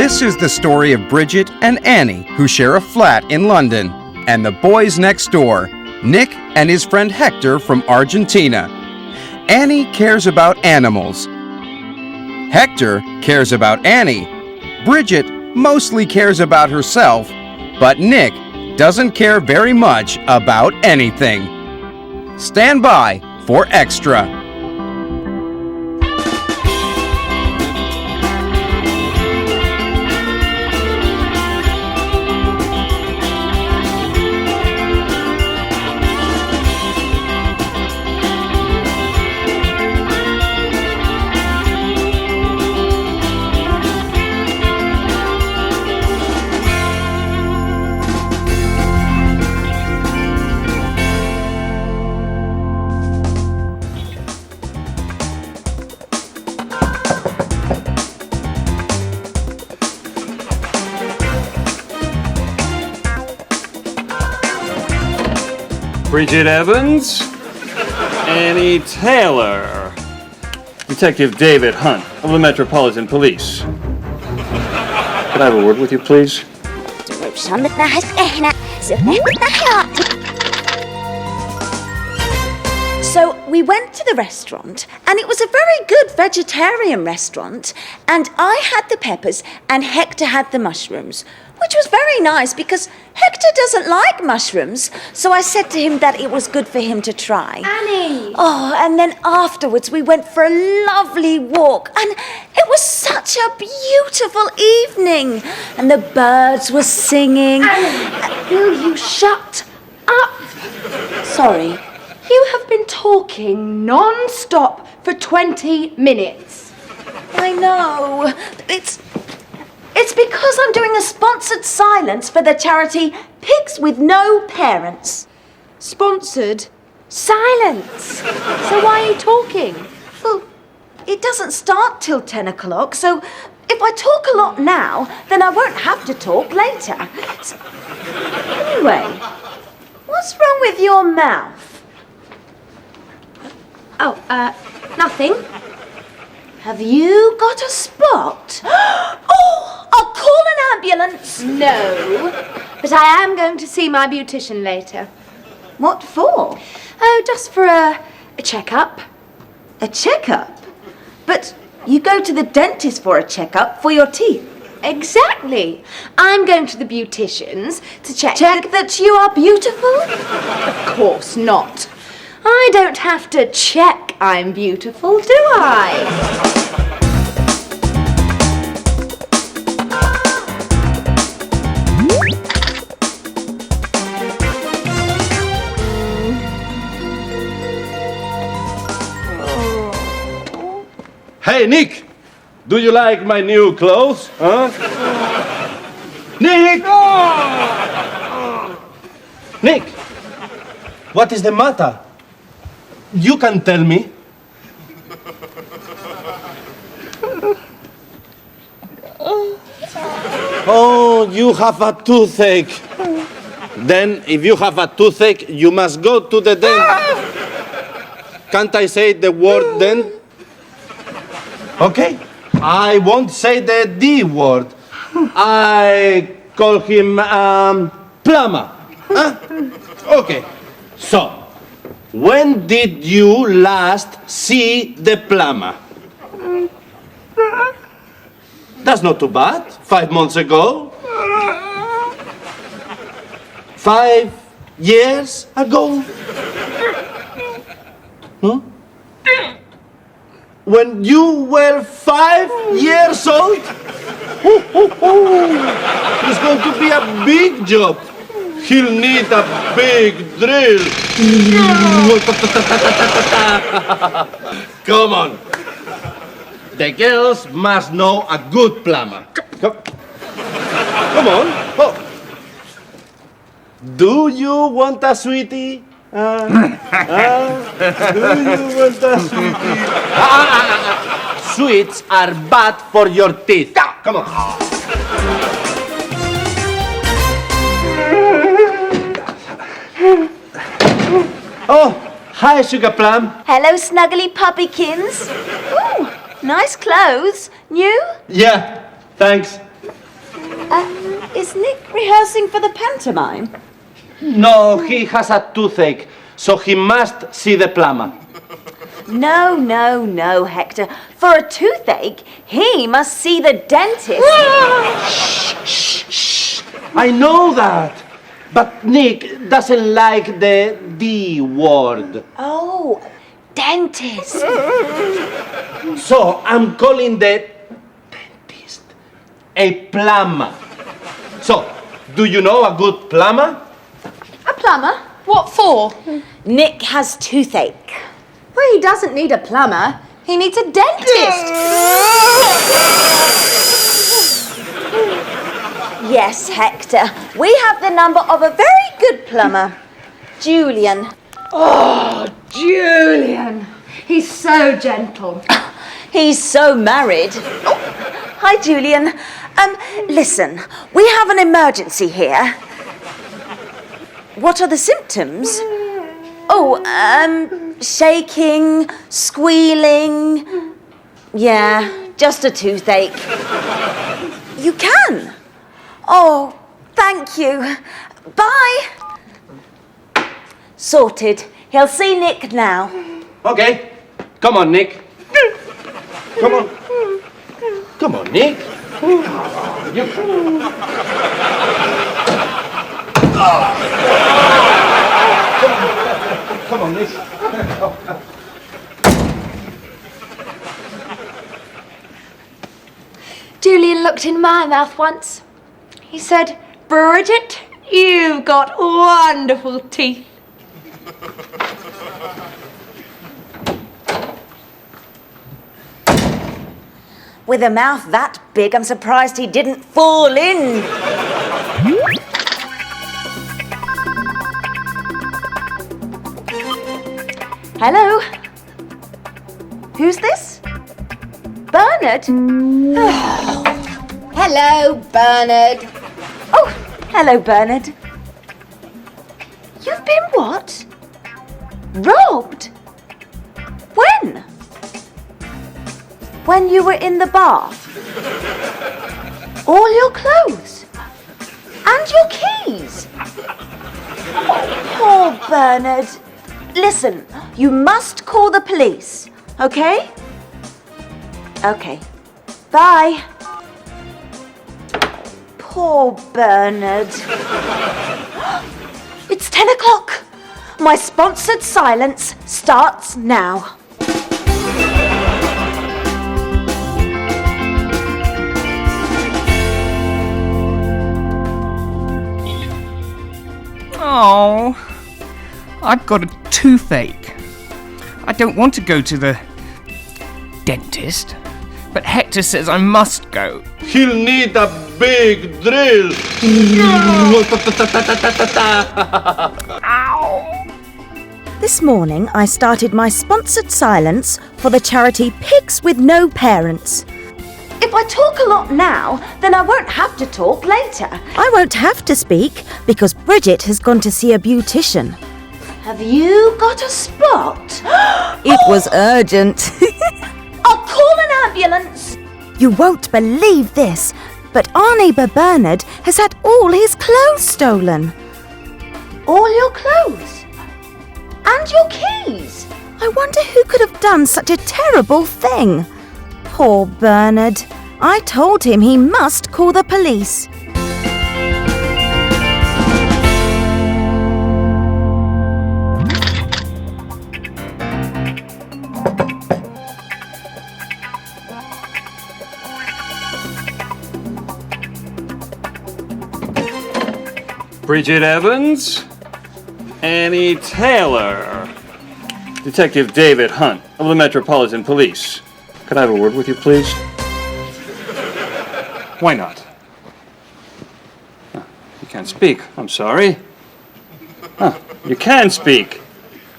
This is the story of Bridget and Annie, who share a flat in London, and the boys next door, Nick and his friend Hector from Argentina. Annie cares about animals. Hector cares about Annie. Bridget mostly cares about herself, but Nick doesn't care very much about anything. Stand by for Extra. Bridget Evans, Annie Taylor, Detective David Hunt of the Metropolitan Police. Could I have a word with you, please? So we went to the restaurant, and it was a very good vegetarian restaurant, and I had the peppers and Hector had the mushrooms, which was very nice because Hector doesn't like mushrooms, so I said to him that it was good for him to try. Annie! Oh, and then afterwards we went for a lovely walk, and it was such a beautiful evening, and the birds were singing. Annie, will you shut up? Sorry. You have been talking non-stop for 20 minutes. I know. It's because I'm doing a sponsored silence for the charity Pigs with No Parents. Sponsored silence. So why are you talking? Well, it doesn't start till 10 o'clock, so if I talk a lot now, then I won't have to talk later. Anyway, what's wrong with your mouth? Oh, nothing. Have you got a spot? Oh, I'll call an ambulance. No, but I am going to see my beautician later. What for? Oh, just for a checkup. A checkup? But you go to the dentist for a checkup for your teeth. Exactly. I'm going to the beautician's to check that you are beautiful? Of course not. I don't have to check I'm beautiful, do I? Hey, Nick! Do you like my new clothes? Huh? Nick! Nick! What is the matter? You can tell me. Oh, you have a toothache. Then, if you have a toothache, you must go to the dentist. Can't I say the word then? Okay. I won't say the D word. I call him plumber. Huh? Okay. So, when did you last see the plumber? That's not too bad. 5 months ago. 5 years ago. Huh? When you were 5 years old? It's going to be a big job. He'll need a big drill. Come on. The girls must know a good plumber. Come on. Oh. Do you want a sweetie? Do you want a sweetie? Sweets are bad for your teeth. Come on. Oh, hi, Sugar Plum. Hello, snuggly puppykins. Ooh, nice clothes. New? Yeah, thanks. Is Nick rehearsing for the pantomime? No, he has a toothache, so he must see the plumber. No, Hector. For a toothache, he must see the dentist. I know that, but Nick doesn't like the D word. Oh, dentist. So I'm calling the dentist a plumber. So, do you know a good plumber? A plumber? What for? Nick has toothache. Well, he doesn't need a plumber. He needs a dentist. Yes, Hector. We have the number of a very good plumber, Julian. Oh, Julian. He's so gentle. He's so married. Oh, hi, Julian. Listen, we have an emergency here. What are the symptoms? Oh, shaking, squealing. Yeah, just a toothache. You can? Oh, thank you. Bye. Sorted. He'll see Nick now. Okay, come on, Nick. Come on. Come on, Nick. Come on, Nick. Julian looked in my mouth once. He said, Bridget, you've got wonderful teeth. With a mouth that big, I'm surprised he didn't fall in. Hello? Who's this? Bernard? Hello, Bernard. Oh, hello, Bernard. You've been what? Robbed? When? When you were in the bath? All your clothes? And your keys? Oh, poor Bernard. Listen, you must call the police, okay? Okay. Bye. Poor Bernard. It's 10 o'clock. My sponsored silence starts now. Oh, I've got a toothache. I don't want to go to the dentist, but Hector says I must go. He'll need a big drill. This morning I started my sponsored silence for the charity Pigs with No Parents. If I talk a lot now, then I won't have to talk later. I won't have to speak because Bridget has gone to see a beautician. Have you got a spot? It was urgent. I'll call an ambulance. You won't believe this, but our neighbour Bernard has had all his clothes stolen. All your clothes? And your keys? I wonder who could have done such a terrible thing. Poor Bernard. I told him he must call the police. Bridget Evans, Annie Taylor, Detective David Hunt of the Metropolitan Police. Could I have a word with you, please? Why not? You can't speak. I'm sorry. You can speak.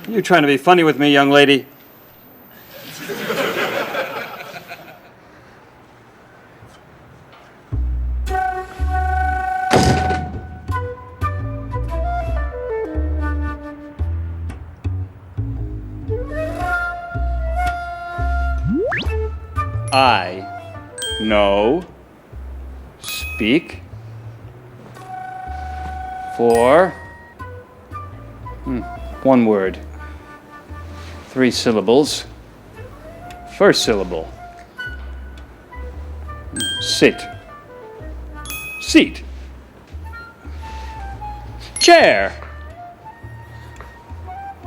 Are you trying to be funny with me, young lady? I know, speak, 4. One word. 3 syllables. First syllable. Sit. Seat. Chair.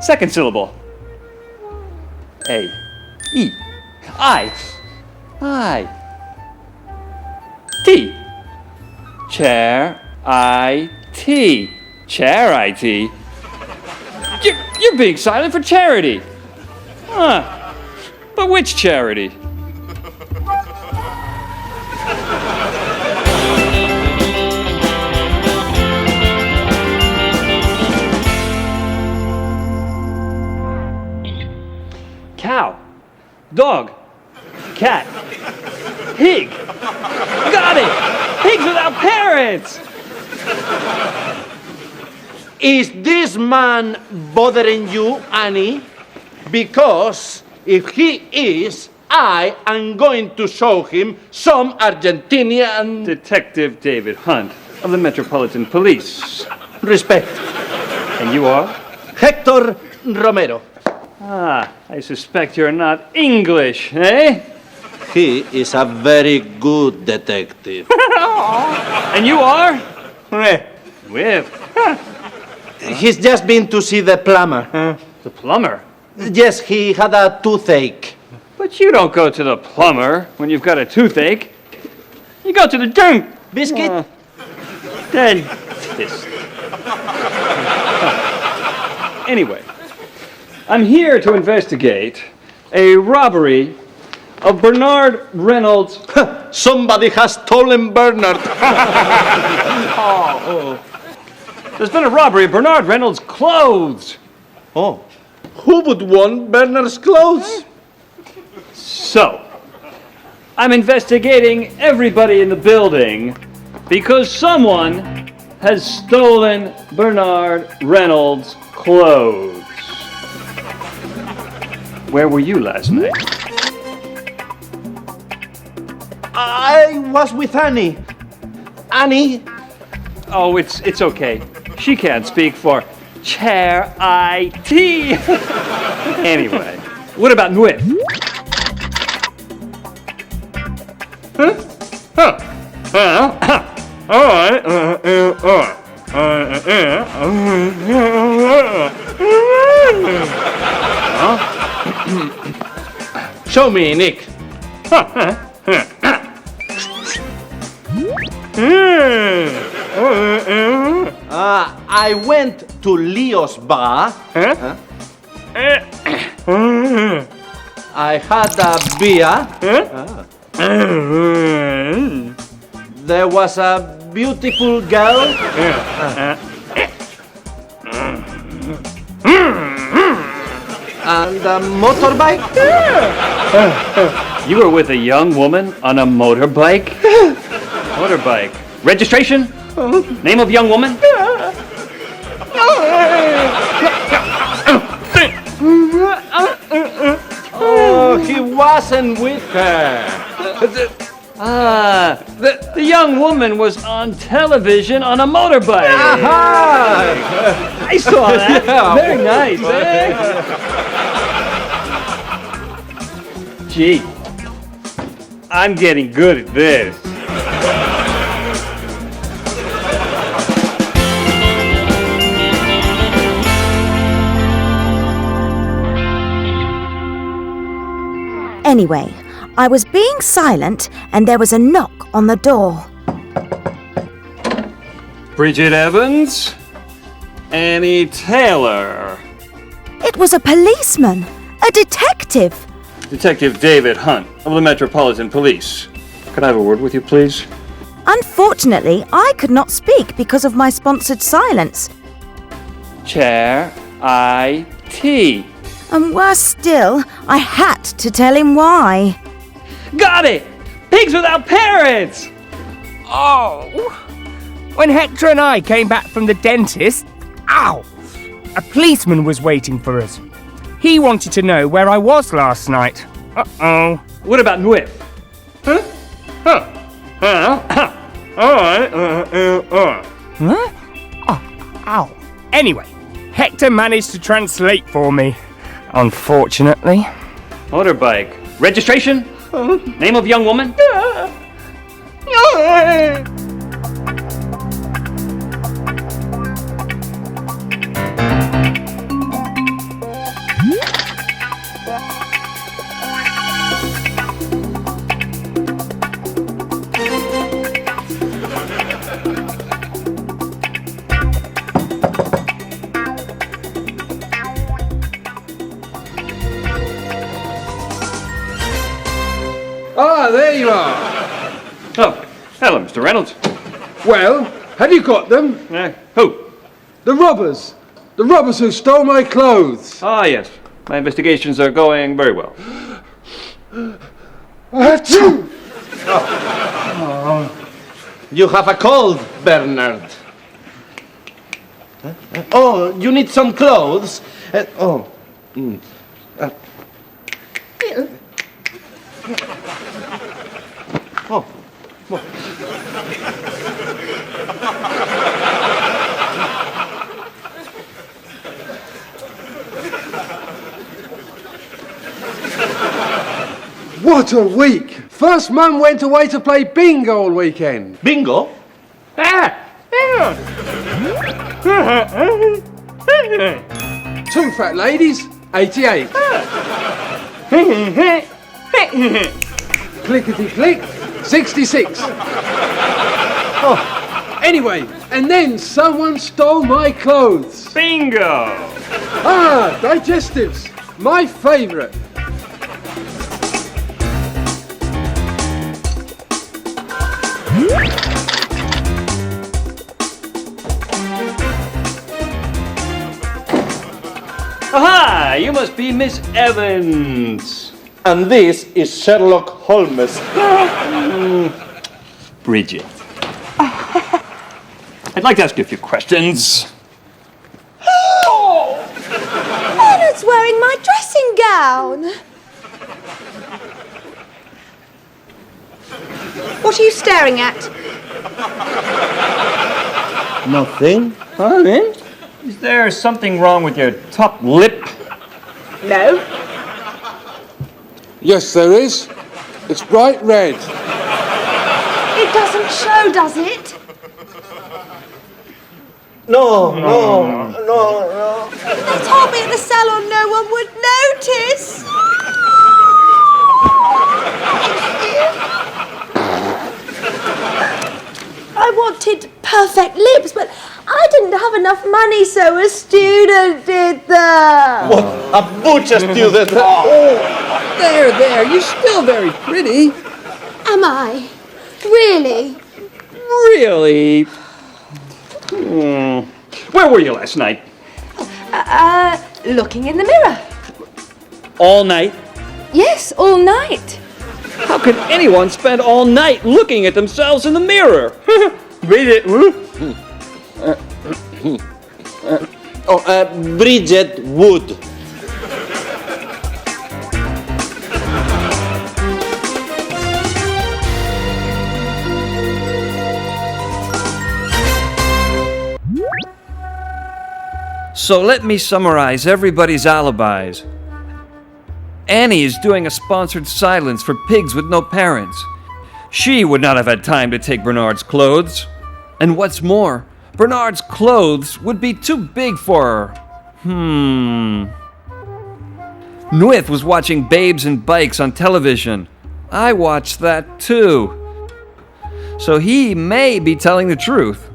Second syllable. A. E. I. T. Chair. I-T. Chair I-T. You're being silent for charity. Huh. But which charity? Cow. Dog. Cat. Pig. Got it! Pigs without parents! Is this man bothering you, Annie? Because if he is, I am going to show him some Argentinian Detective David Hunt of the Metropolitan Police. respect. And you are? Hector Romero. Ah, I suspect you're not English, eh? He is a very good detective. And you are? Whip. He's just been to see the plumber. The plumber? Yes, he had a toothache. But you don't go to the plumber when you've got a toothache. You go to the Biscuit? dentist. Anyway, I'm here to investigate a robbery of Bernard Reynolds. Somebody has stolen Bernard. There's been a robbery of Bernard Reynolds' clothes. Oh, who would want Bernard's clothes? So, I'm investigating everybody in the building because someone has stolen Bernard Reynolds' clothes. Where were you last night? I was with Annie. Annie? Oh, it's okay. She can't speak for Chair IT. Anyway, what about Nwif? All right. Show me, Nick. I went to Leo's bar. I had a beer. There was a beautiful girl. And a motorbike. You were with a young woman on a motorbike? Motorbike. Registration? Name of young woman? Oh, he wasn't with her. The young woman was on television on a motorbike. Aha! I saw that. Yeah. Very nice, eh? Gee, I'm getting good at this. Anyway, I was being silent and there was a knock on the door. Bridget Evans? Annie Taylor? It was a policeman, a detective. Detective David Hunt of the Metropolitan Police. Could I have a word with you, please? Unfortunately, I could not speak because of my sponsored silence. Chair IT. And worse still, I had to tell him why. Got it! Pigs without parents! Oh! When Hector and I came back from the dentist, ow! A policeman was waiting for us. He wanted to know where I was last night. Uh-oh. What about Nwif? Huh? Ow. Anyway, Hector managed to translate for me, unfortunately. Motorbike. Registration? Name of young woman? Ah, there you are. Oh, hello, Mr. Reynolds. Well, have you got them? Who? The robbers. The robbers who stole my clothes. Ah, yes. My investigations are going very well. Achoo! You have a cold, Bernard. Oh, you need some clothes? Oh. Oh. What a week! First Mum went away to play bingo all weekend. Bingo? Two fat ladies, 88. Clickety click, 66. Oh, anyway, and then someone stole my clothes. Bingo! Ah, digestives, my favourite. Aha! You must be Miss Evans. And this is Sherlock Holmes. Bridget. I'd like to ask you a few questions. Bernard's wearing my dressing gown. What are you staring at? Nothing. Huh, then? Is there something wrong with your top lip? No. Yes, there is. It's bright red. It doesn't show, does it? No. They told me at the salon no one would notice. I wanted perfect lips, but I didn't have enough money, so a student did them. What? A butcher student? There, you're still very pretty. Am I? Really? Really? Where were you last night? Looking in the mirror. All night? Yes, all night. How can anyone spend all night looking at themselves in the mirror? Bridget. Bridget Wood. So let me summarize everybody's alibis. Annie is doing a sponsored silence for pigs with no parents. She would not have had time to take Bernard's clothes. And what's more, Bernard's clothes would be too big for her. Nwith was watching Babes and Bikes on television. I watched that too. So he may be telling the truth.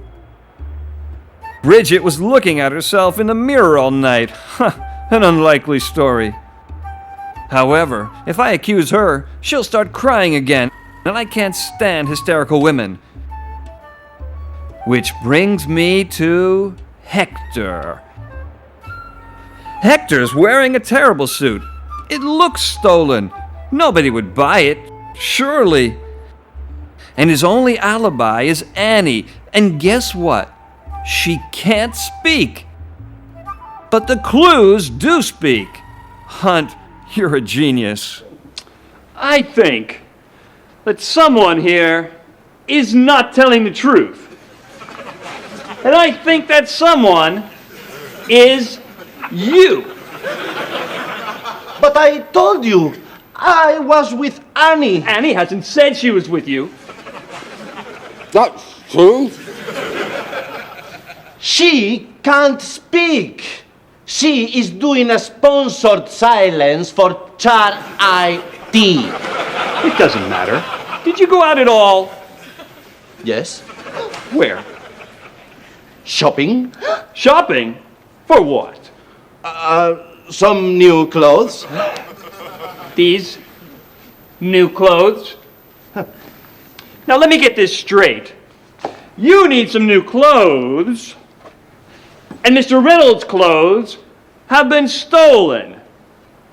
Bridget was looking at herself in the mirror all night. An unlikely story. However, if I accuse her, she'll start crying again, and I can't stand hysterical women. Which brings me to Hector. Hector's wearing a terrible suit. It looks stolen. Nobody would buy it, surely. And his only alibi is Annie. And guess what? She can't speak. But the clues do speak. Hunt, you're a genius. I think that someone here is not telling the truth. And I think that someone is you. But I told you, I was with Annie. Annie hasn't said she was with you. That's true. She can't speak. She is doing a sponsored silence for Char-IT. It doesn't matter. Did you go out at all? Yes? Where? Shopping? Shopping? For what? Some new clothes? These new clothes? Now let me get this straight. You need some new clothes, and Mr. Reynolds' clothes have been stolen.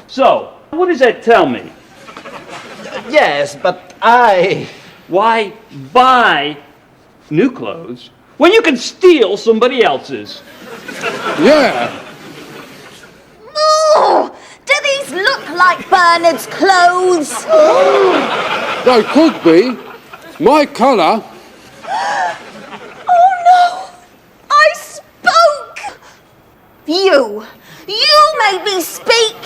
So, what does that tell me? Yes, but Why buy new clothes when you can steal somebody else's? Yeah. Oh, do these look like Bernard's clothes? They could be. My colour. Oh no! I spoke! You made me speak!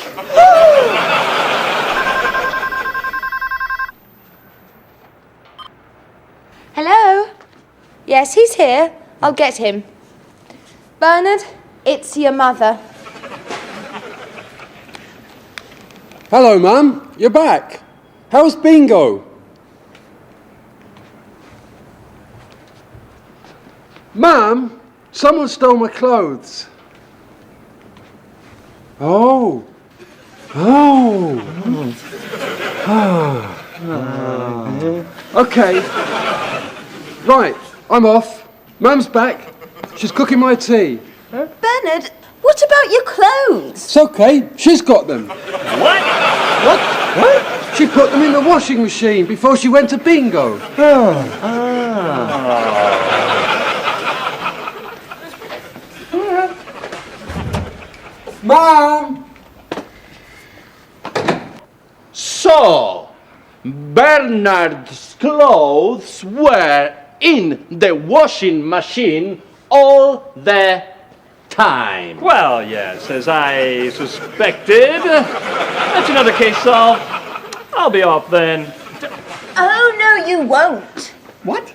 Hello? Yes, he's here. I'll get him. Bernard, it's your mother. Hello, Mum. You're back. How's bingo? Mum, someone stole my clothes. Oh. Okay. Right, I'm off. Mum's back. She's cooking my tea. Bernard, what about your clothes? It's okay. She's got them. What? What? She put them in the washing machine before she went to bingo. Mom! So, Bernard's clothes were in the washing machine all the time. Well, yes, as I suspected. That's another case solved. I'll be off then. Oh no, you won't. What?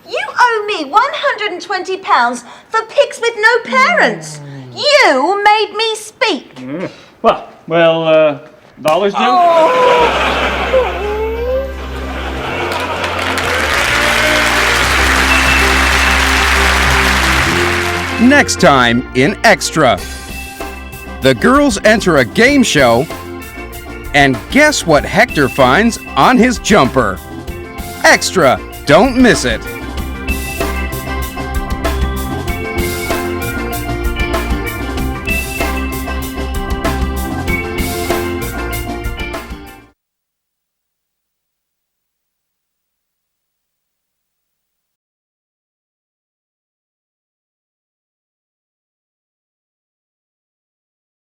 You owe me £120 for pigs with no parents. You made me speak. Well, dollars do? Next time in Extra. The girls enter a game show, and guess what Hector finds on his jumper? Extra! Don't miss it.